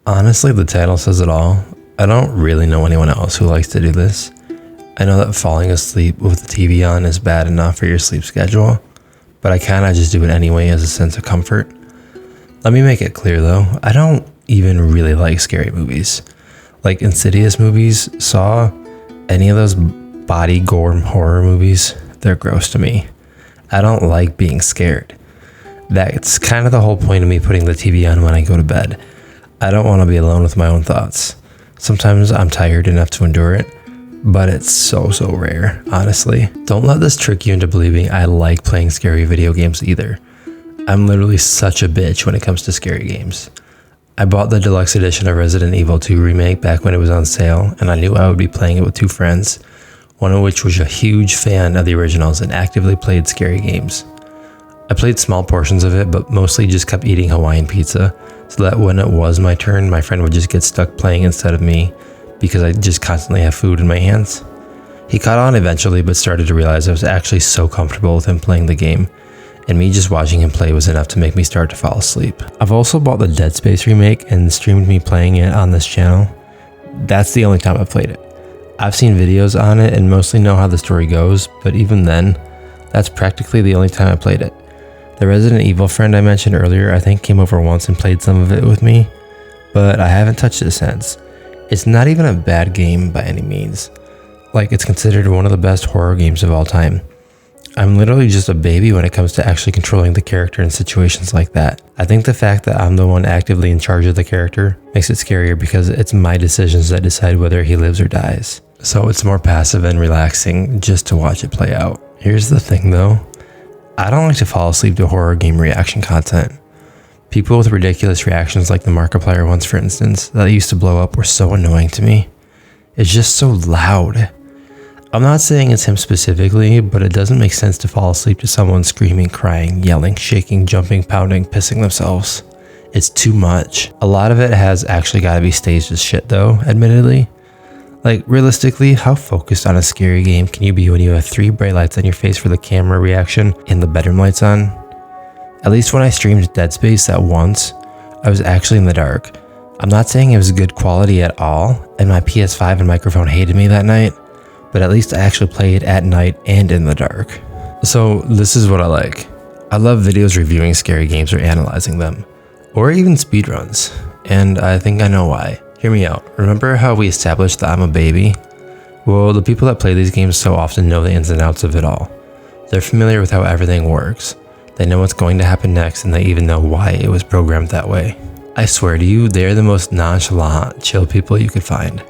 Honestly, the title says it all. I don't really know anyone else who likes to do this. I know that falling asleep with the TV on is bad enough for your sleep schedule, but I kinda just do it anyway as a sense of comfort. Let me make it clear though, I don't even really like scary movies. Like Insidious movies, Saw, any of those body gore horror movies, they're gross to me. I don't like being scared. That's kind of the whole point of me putting the TV on when I go to bed. I don't want to be alone with my own thoughts. Sometimes I'm tired enough to endure it, but it's so rare, honestly. Don't let this trick you into believing I like playing scary video games either. I'm literally such a bitch when it comes to scary games. I bought the deluxe edition of Resident Evil 2 Remake back when it was on sale, and I knew I would be playing it with two friends, one of which was a huge fan of the originals and actively played scary games. I played small portions of it, but mostly just kept eating Hawaiian pizza, so that when it was my turn, my friend would just get stuck playing instead of me, because I just constantly have food in my hands. He caught on eventually, but started to realize I was actually so comfortable with him playing the game, and me just watching him play was enough to make me start to fall asleep. I've also bought the Dead Space remake and streamed me playing it on this channel. That's the only time I've played it. I've seen videos on it and mostly know how the story goes, but even then, that's practically the only time I played it. The Resident Evil friend I mentioned earlier I think came over once and played some of it with me, but I haven't touched it since. It's not even a bad game by any means. Like, it's considered one of the best horror games of all time. I'm literally just a baby when it comes to actually controlling the character in situations like that. I think the fact that I'm the one actively in charge of the character makes it scarier because it's my decisions that decide whether he lives or dies. So it's more passive and relaxing just to watch it play out. Here's the thing though, I don't like to fall asleep to horror game reaction content. People with ridiculous reactions like the Markiplier ones, for instance, that used to blow up were so annoying to me. It's just so loud. I'm not saying it's him specifically, but it doesn't make sense to fall asleep to someone screaming, crying, yelling, shaking, jumping, pounding, pissing themselves. It's too much. A lot of it has actually got to be staged as shit though, admittedly. Like, realistically, how focused on a scary game can you be when you have 3 bright lights on your face for the camera reaction and the bedroom lights on? At least when I streamed Dead Space that once, I was actually in the dark. I'm not saying it was good quality at all, and my PS5 and microphone hated me that night, but at least I actually played at night and in the dark. So this is what I like. I love videos reviewing scary games or analyzing them, or even speedruns, and I think I know why. Hear me out. Remember how we established that I'm a baby? Well, the people that play these games so often know the ins and outs of it all. They're familiar with how everything works. They know what's going to happen next, and they even know why it was programmed that way. I swear to you, they're the most nonchalant, chill people you could find.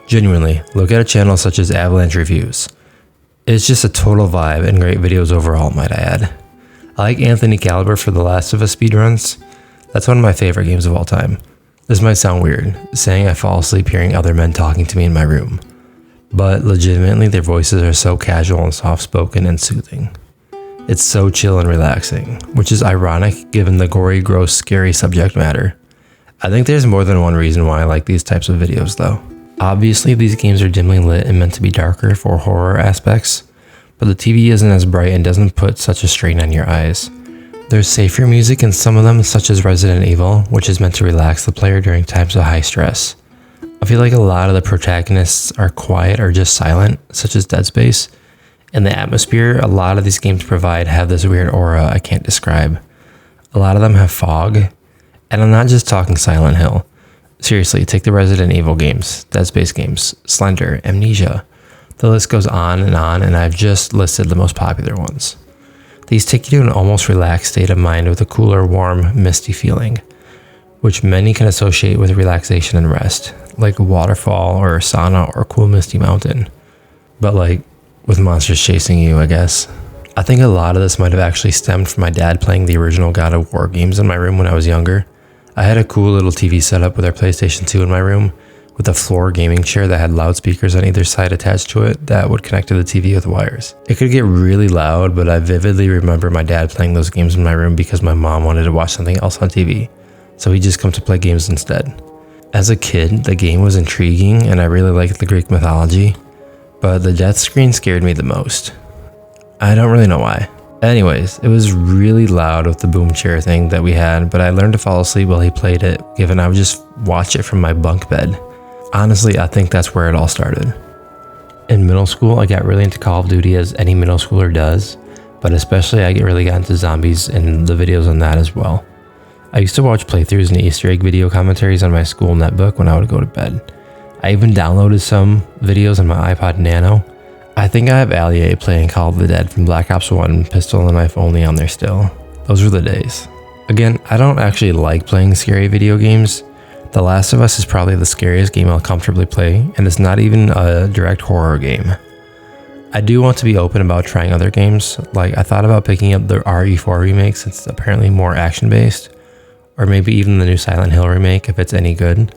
Genuinely, look at a channel such as Avalanche Reviews. It's just a total vibe and great videos overall, might I add. I like Anthony Caliber for The Last of Us speedruns. That's one of my favorite games of all time. This might sound weird, saying I fall asleep hearing other men talking to me in my room, but legitimately their voices are so casual and soft-spoken and soothing. It's so chill and relaxing, which is ironic given the gory, gross, scary subject matter. I think there's more than one reason why I like these types of videos though. Obviously these games are dimly lit and meant to be darker for horror aspects, but the TV isn't as bright and doesn't put such a strain on your eyes. There's safer music in some of them, such as Resident Evil, which is meant to relax the player during times of high stress. I feel like a lot of the protagonists are quiet or just silent, such as Dead Space, and the atmosphere a lot of these games provide have this weird aura I can't describe. A lot of them have fog, and I'm not just talking Silent Hill. Seriously, take the Resident Evil games, Dead Space games, Slender, Amnesia. The list goes on, and I've just listed the most popular ones. These take you to an almost relaxed state of mind with a cooler, warm, misty feeling, which many can associate with relaxation and rest, like a waterfall or a sauna or a cool misty mountain. But like, with monsters chasing you, I guess. I think a lot of this might have actually stemmed from my dad playing the original God of War games in my room when I was younger. I had a cool little TV setup with our PlayStation 2 in my room, with a floor gaming chair that had loudspeakers on either side attached to it that would connect to the TV with wires. It could get really loud, but I vividly remember my dad playing those games in my room because my mom wanted to watch something else on TV, so he'd just come to play games instead. As a kid, the game was intriguing and I really liked the Greek mythology, but the death screen scared me the most. I don't really know why. Anyways, it was really loud with the boom chair thing that we had, but I learned to fall asleep while he played it, given I would just watch it from my bunk bed. Honestly, I think that's where it all started. In middle school, I got really into Call of Duty, as any middle schooler does, but especially I really got into zombies and the videos on that as well. I used to watch playthroughs and Easter egg video commentaries on my school netbook when I would go to bed. I even downloaded some videos on my iPod Nano. I think I have Allier playing Call of the Dead from Black Ops 1 pistol and knife only on there still. Those were the days. Again, I don't actually like playing scary video games. The Last of Us is probably the scariest game I'll comfortably play, and it's not even a direct horror game. I do want to be open about trying other games. Like, I thought about picking up the RE4 remake since it's apparently more action based, or maybe even the new Silent Hill remake if it's any good.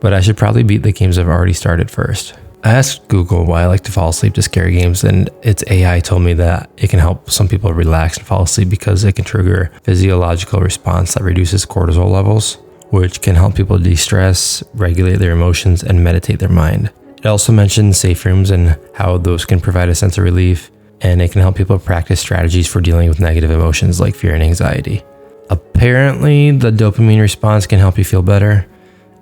But I should probably beat the games I've already started first. I asked Google why I like to fall asleep to scary games, and its AI told me that it can help some people relax and fall asleep because it can trigger a physiological response that reduces cortisol levels, which can help people de-stress, regulate their emotions, and meditate their mind. It also mentioned safe rooms and how those can provide a sense of relief, and it can help people practice strategies for dealing with negative emotions like fear and anxiety. Apparently, the dopamine response can help you feel better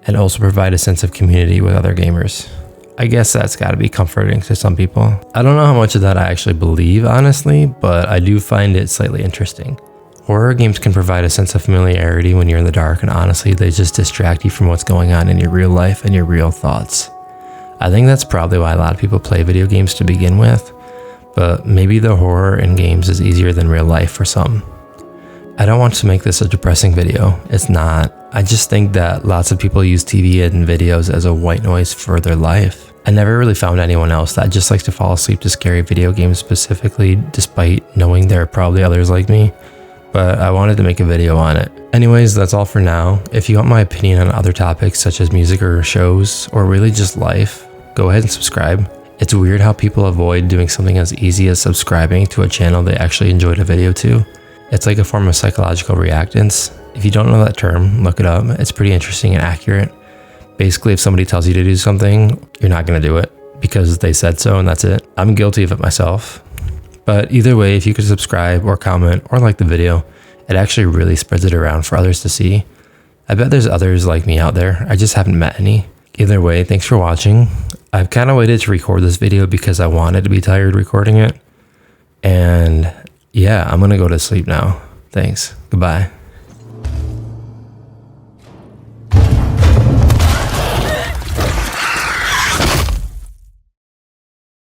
and also provide a sense of community with other gamers. I guess that's got to be comforting to some people. I don't know how much of that I actually believe, honestly, but I do find it slightly interesting. Horror games can provide a sense of familiarity when you're in the dark, and honestly, they just distract you from what's going on in your real life and your real thoughts. I think that's probably why a lot of people play video games to begin with, but maybe the horror in games is easier than real life for some. I don't want to make this a depressing video. It's not. I just think that lots of people use TV and videos as a white noise for their life. I never really found anyone else that just likes to fall asleep to scary video games specifically, despite knowing there are probably others like me, but I wanted to make a video on it. Anyways, that's all for now. If you want my opinion on other topics such as music or shows, or really just life, go ahead and subscribe. It's weird how people avoid doing something as easy as subscribing to a channel they actually enjoyed a video to. It's like a form of psychological reactance. If you don't know that term, look it up. It's pretty interesting and accurate. Basically, if somebody tells you to do something, you're not going to do it because they said so and that's it. I'm guilty of it myself. But either way, if you could subscribe or comment or like the video, it actually really spreads it around for others to see. I bet there's others like me out there. I just haven't met any. Either way, thanks for watching. I've kind of waited to record this video because I wanted to be tired recording it. And yeah, I'm going to go to sleep now. Thanks. Goodbye.